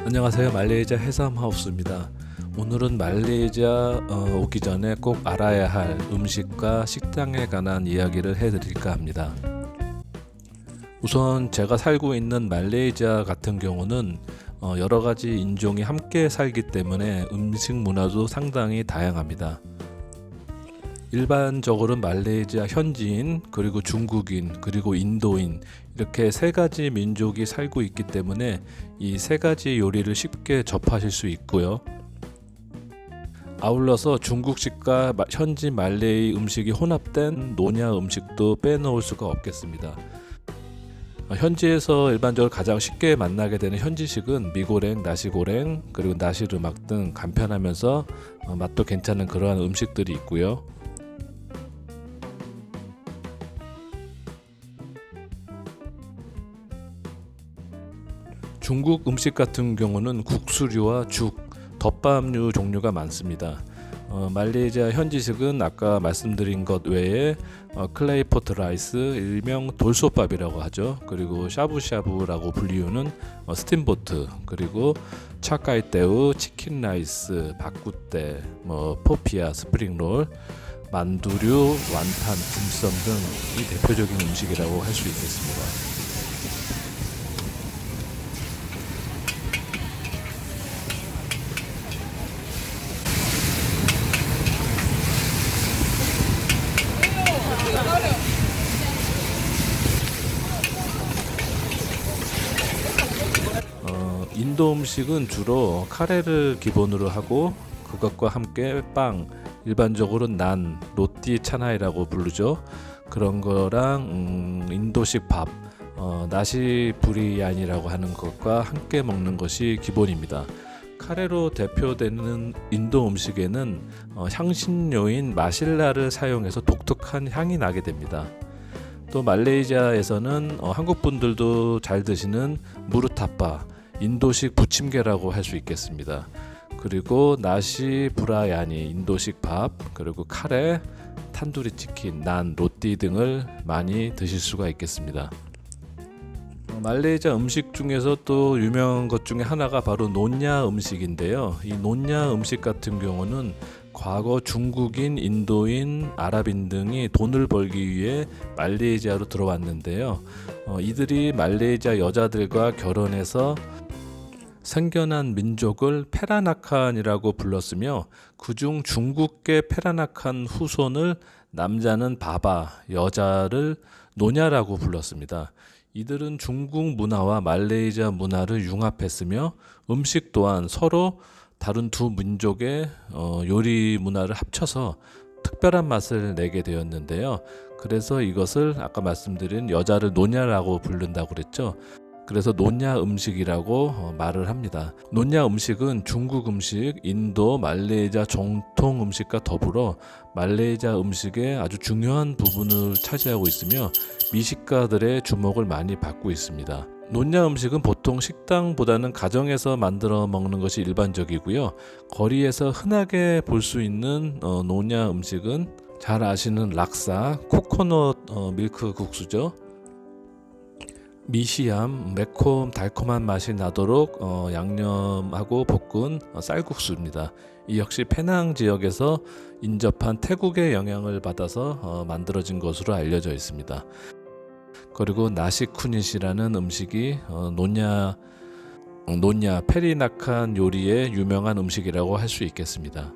안녕하세요. 말레이시아 해삼하우스입니다. 오늘은 말레이시아 오기 전에 꼭 알아야 할 음식과 식당에 관한 이야기를 해드릴까 합니다. 우선 제가 살고 있는 말레이시아 같은 경우는 여러 가지 인종이 함께 살기 때문에 음식 문화도 상당히 다양합니다. 일반적으로 말레이시아 현지인, 그리고 중국인, 그리고 인도인 이렇게 세 가지 민족이 살고 있기 때문에 이 세 가지 요리를 쉽게 접하실 수 있고요. 아울러서 중국식과 현지 말레이 음식이 혼합된 노냐 음식도 빼놓을 수가 없겠습니다. 현지에서 일반적으로 가장 쉽게 만나게 되는 현지식은 미고랭, 나시고랭, 그리고 나시르막 등 간편하면서 맛도 괜찮은 그러한 음식들이 있고요. 중국 음식 같은 경우는 국수류와 죽, 덮밥류 종류가 많습니다. 말레이시아 현지식은 아까 말씀드린 것 외에 클레이포트 라이스, 일명 돌솥밥이라고 하죠. 그리고 샤브샤브라고 불리우는 스팀보트, 그리고 차카이떼우, 치킨 라이스, 바꾸떼, 포피아, 스프링롤, 만두류, 완탄, 딤섬 등이 대표적인 음식이라고 할 수 있겠습니다. 인도 음식은 주로 카레를 기본으로 하고 그것과 함께 빵, 일반적으로 난, 로띠 차나이라고 부르죠. 그런 거랑 인도식 밥, 나시 부리안이라고 하는 것과 함께 먹는 것이 기본입니다. 카레로 대표되는 인도 음식에는 향신료인 마실라를 사용해서 독특한 향이 나게 됩니다. 또 말레이시아에서는 한국 분들도 잘 드시는 무르타빠, 인도식 부침개라고 할 수 있겠습니다. 그리고 나시 브라야니, 인도식 밥, 그리고 카레, 탄두리 치킨, 난, 로띠 등을 많이 드실 수가 있겠습니다. 말레이시아 음식 중에서 또 유명한 것 중에 하나가 바로 노냐 음식인데요. 이 노냐 음식 같은 경우는 과거 중국인, 인도인, 아랍인 등이 돈을 벌기 위해 말레이시아로 들어왔는데요. 이들이 말레이시아 여자들과 결혼해서 생겨난 민족을 페라나칸이라고 불렀으며 그중 중국계 페라나칸 후손을 남자는 바바, 여자를 노냐라고 불렀습니다. 이들은 중국 문화와 말레이시아 문화를 융합했으며 음식 또한 서로 다른 두 민족의 요리 문화를 합쳐서 특별한 맛을 내게 되었는데요. 그래서 이것을 아까 말씀드린 여자를 노냐라고 부른다고 그랬죠. 그래서 노냐 음식이라고 말을 합니다. 노냐 음식은 중국 음식, 인도, 말레이시아 정통 음식과 더불어 말레이시아 음식의 아주 중요한 부분을 차지하고 있으며 미식가들의 주목을 많이 받고 있습니다. 노냐 음식은 보통 식당보다는 가정에서 만들어 먹는 것이 일반적이고요. 거리에서 흔하게 볼 수 있는 노냐 음식은 잘 아시는 락사, 코코넛 밀크 국수죠. 미시암, 매콤 달콤한 맛이 나도록 양념하고 볶은 쌀국수입니다. 이 역시 페낭 지역에서 인접한 태국의 영향을 받아서 만들어진 것으로 알려져 있습니다. 그리고 나시쿠닛이라는 음식이 노냐 페리나칸 요리의 유명한 음식이라고 할 수 있겠습니다.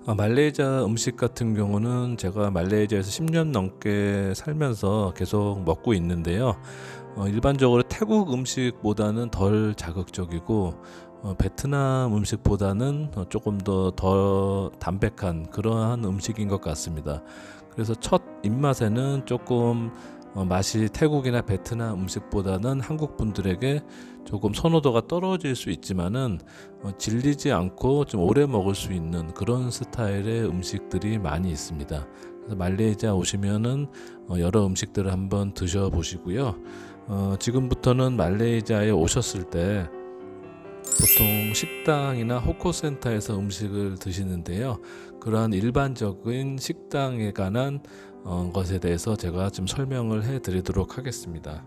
말레이시아 음식 같은 경우는 제가 말레이시아에서 10년 넘게 살면서 계속 먹고 있는데요. 일반적으로 태국 음식보다는 덜 자극적이고 베트남 음식보다는 조금 더 담백한 그러한 음식인 것 같습니다. 그래서 첫 입맛에는 조금 맛이 태국이나 베트남 음식보다는 한국 분들에게 조금 선호도가 떨어질 수 있지만은 질리지 않고 좀 오래 먹을 수 있는 그런 스타일의 음식들이 많이 있습니다. 그래서 말레이시아 오시면은 여러 음식들을 한번 드셔보시고요. 지금부터는 말레이시아에 오셨을 때 보통 식당이나 호커센터에서 음식을 드시는데요. 그러한 일반적인 식당에 관한 것에 대해서 제가 좀 설명을 해 드리도록 하겠습니다.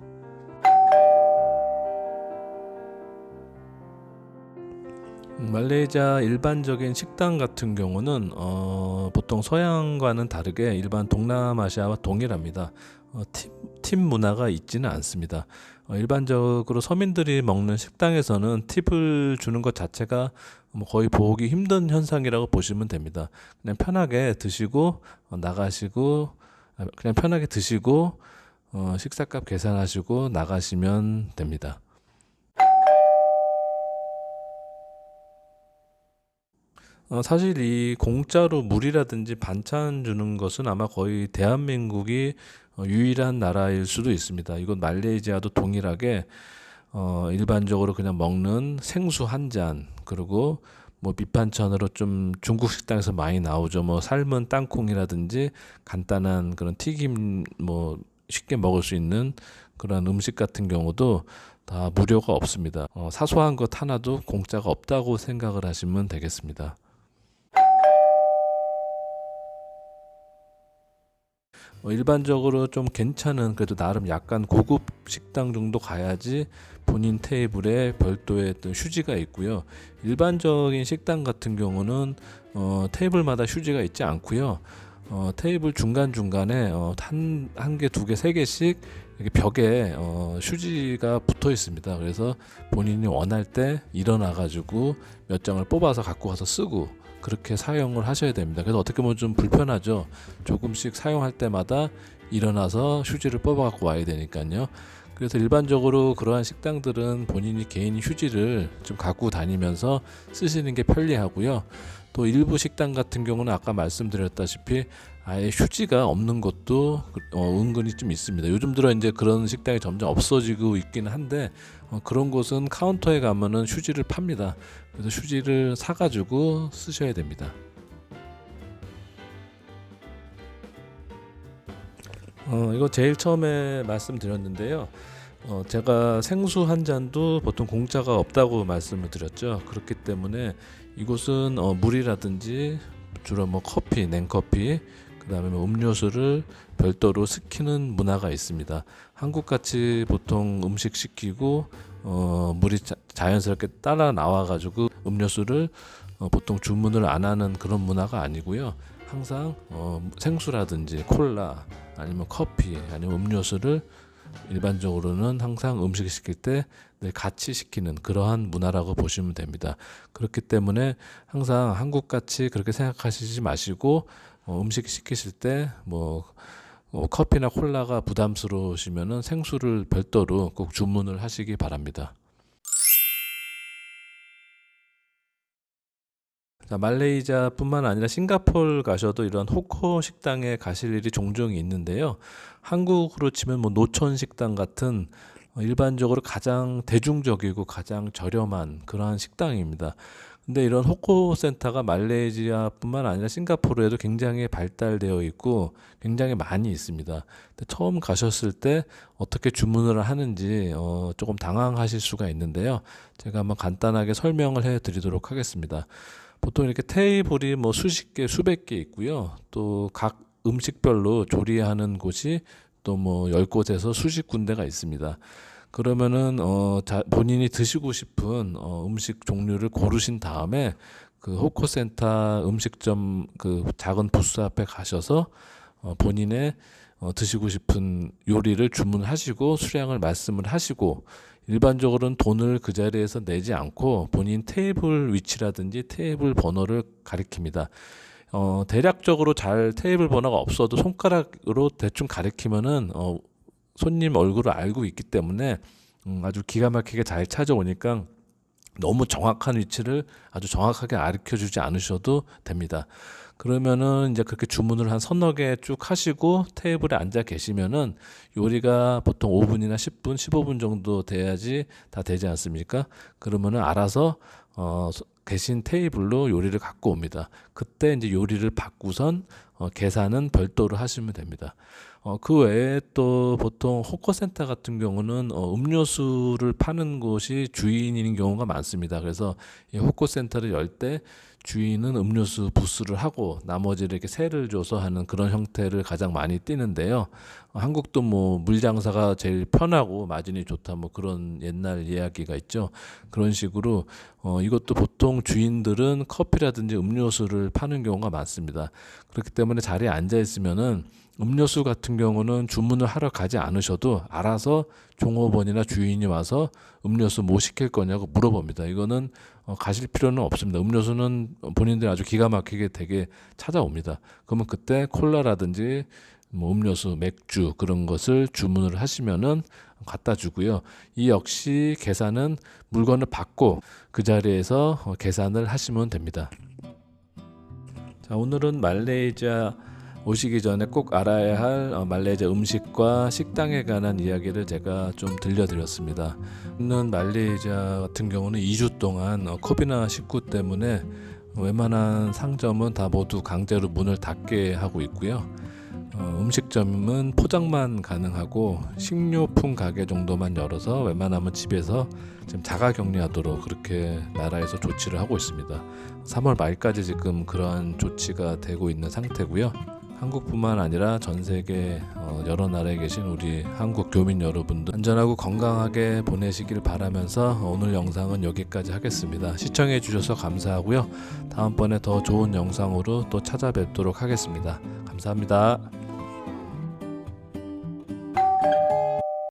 말레이시아 일반적인 식당 같은 경우는 보통 서양과는 다르게 일반 동남아시아와 동일합니다. 팁 문화가 있지는 않습니다. 일반적으로 서민들이 먹는 식당에서는 팁을 주는 것 자체가 뭐 거의 보기 힘든 현상이라고 보시면 됩니다. 그냥 편하게 드시고 나가시고, 그냥 편하게 드시고 식사값 계산하시고 나가시면 됩니다. 사실 이 공짜로 물이라든지 반찬 주는 것은 아마 거의 대한민국이 유일한 나라일 수도 있습니다. 이건 말레이시아도 동일하게 일반적으로 그냥 먹는 생수 한 잔, 그리고 뭐 밑반찬으로 좀 중국 식당에서 많이 나오죠. 뭐 삶은 땅콩이라든지 간단한 그런 튀김, 뭐 쉽게 먹을 수 있는 그런 음식 같은 경우도 다 무료가 없습니다. 사소한 것 하나도 공짜가 없다고 생각을 하시면 되겠습니다. 일반적으로 좀 괜찮은, 그래도 나름 약간 고급 식당 정도 가야지 본인 테이블에 별도의 어떤 휴지가 있고요. 일반적인 식당 같은 경우는 테이블마다 휴지가 있지 않고요. 테이블 중간중간에 한 개, 두 개, 세 개씩 이렇게 벽에 휴지가 붙어 있습니다. 그래서 본인이 원할 때 일어나 가지고 몇 장을 뽑아서 갖고 가서 쓰고 그렇게 사용을 하셔야 됩니다. 그래서 어떻게 보면 좀 불편하죠. 조금씩 사용할 때마다 일어나서 휴지를 뽑아 갖고 와야 되니까요. 그래서 일반적으로 그러한 식당들은 본인이 개인 휴지를 좀 갖고 다니면서 쓰시는 게 편리하고요. 또 일부 식당 같은 경우는 아까 말씀드렸다시피 아예 휴지가 없는 것도 은근히 좀 있습니다. 요즘 들어 이제 그런 식당이 점점 없어지고 있기는 한데 그런 곳은 카운터에 가면은 휴지를 팝니다. 그래서 휴지를 사가지고 쓰셔야 됩니다. 이거 제일 처음에 말씀드렸는데요. 제가 생수 한 잔도 보통 공짜가 없다고 말씀을 드렸죠. 그렇기 때문에 이곳은 물이라든지 주로 뭐 커피, 냉커피, 그다음에 뭐 음료수를 별도로 시키는 문화가 있습니다. 한국같이 보통 음식 시키고 물이 자연스럽게 따라 나와가지고 음료수를 보통 주문을 안 하는 그런 문화가 아니고요. 항상 생수라든지 콜라 아니면 커피 아니면 음료수를 일반적으로는 항상 음식 시킬 때 늘 같이 시키는 그러한 문화라고 보시면 됩니다. 그렇기 때문에 항상 한국같이 그렇게 생각하시지 마시고 음식 시키실 때 뭐 커피나 콜라가 부담스러우시면은 생수를 별도로 꼭 주문을 하시기 바랍니다. 자, 말레이시아뿐만 아니라 싱가포르 가셔도 이런 호커 식당에 가실 일이 종종 있는데요. 한국으로 치면 뭐 노천 식당 같은 일반적으로 가장 대중적이고 가장 저렴한 그러한 식당입니다. 근데 이런 호커 센터가 말레이시아뿐만 아니라 싱가포르에도 굉장히 발달되어 있고 굉장히 많이 있습니다. 근데 처음 가셨을 때 어떻게 주문을 하는지 조금 당황하실 수가 있는데요. 제가 한번 간단하게 설명을 해 드리도록 하겠습니다. 보통 이렇게 테이블이 뭐 수십 개, 수백 개 있고요. 또 각 음식별로 조리하는 곳이 또 뭐 10곳에서 수십 군데가 있습니다. 그러면은 본인이 드시고 싶은 음식 종류를 고르신 다음에 그 호커센터 음식점 그 작은 부스 앞에 가셔서 본인의 드시고 싶은 요리를 주문하시고 수량을 말씀을 하시고, 일반적으로는 돈을 그 자리에서 내지 않고 본인 테이블 위치라든지 테이블 번호를 가리킵니다. 대략적으로 잘 테이블 번호가 없어도 손가락으로 대충 가리키면은 손님 얼굴을 알고 있기 때문에 아주 기가 막히게 잘 찾아오니까 너무 정확한 위치를 아주 정확하게 가르쳐 주지 않으셔도 됩니다. 그러면은 이제 그렇게 주문을 한 서너 개 쭉 하시고 테이블에 앉아 계시면은 요리가 보통 5분이나 10분, 15분 정도 돼야지 다 되지 않습니까? 그러면은 알아서 계신 테이블로 요리를 갖고 옵니다. 그때 이제 요리를 받고선 계산은 별도로 하시면 됩니다. 그 외에 또 보통 호커센터 같은 경우는 음료수를 파는 곳이 주인인 경우가 많습니다. 그래서 이 호커센터를 열 때 주인은 음료수 부스를 하고 나머지를 이렇게 세를 줘서 하는 그런 형태를 가장 많이 띠는데요. 한국도 뭐 물장사가 제일 편하고 마진이 좋다 뭐 그런 옛날 이야기가 있죠. 그런 식으로 이것도 보통 주인들은 커피라든지 음료수를 파는 경우가 많습니다. 그렇기 때문에 자리에 앉아 있으면은 음료수 같은 경우는 주문을 하러 가지 않으셔도 알아서 종업원이나 주인이 와서 음료수 뭐 시킬 거냐고 물어봅니다. 이거는 가실 필요는 없습니다. 음료수는 본인들이 아주 기가 막히게 되게 찾아옵니다. 그러면 그때 콜라라든지 뭐 음료수, 맥주 그런 것을 주문을 하시면은 갖다 주고요. 이 역시 계산은 물건을 받고 그 자리에서 계산을 하시면 됩니다. 자, 오늘은 말레이시아 오시기 전에 꼭 알아야 할 말레이시아 음식과 식당에 관한 이야기를 제가 좀 들려드렸습니다. 있는 말레이시아 같은 경우는 2주 동안 코비나19 때문에 웬만한 상점은 다 모두 강제로 문을 닫게 하고 있고요. 음식점은 포장만 가능하고 식료품 가게 정도만 열어서 웬만하면 집에서 지금 자가격리하도록 그렇게 나라에서 조치를 하고 있습니다. 3월 말까지 지금 그러한 조치가 되고 있는 상태고요. 한국뿐만 아니라 전 세계 여러 나라에 계신 우리 한국 교민 여러분들 안전하고 건강하게 보내시길 바라면서 오늘 영상은 여기까지 하겠습니다. 시청해 주셔서 감사하고요. 다음번에 더 좋은 영상으로 또 찾아뵙도록 하겠습니다. 감사합니다.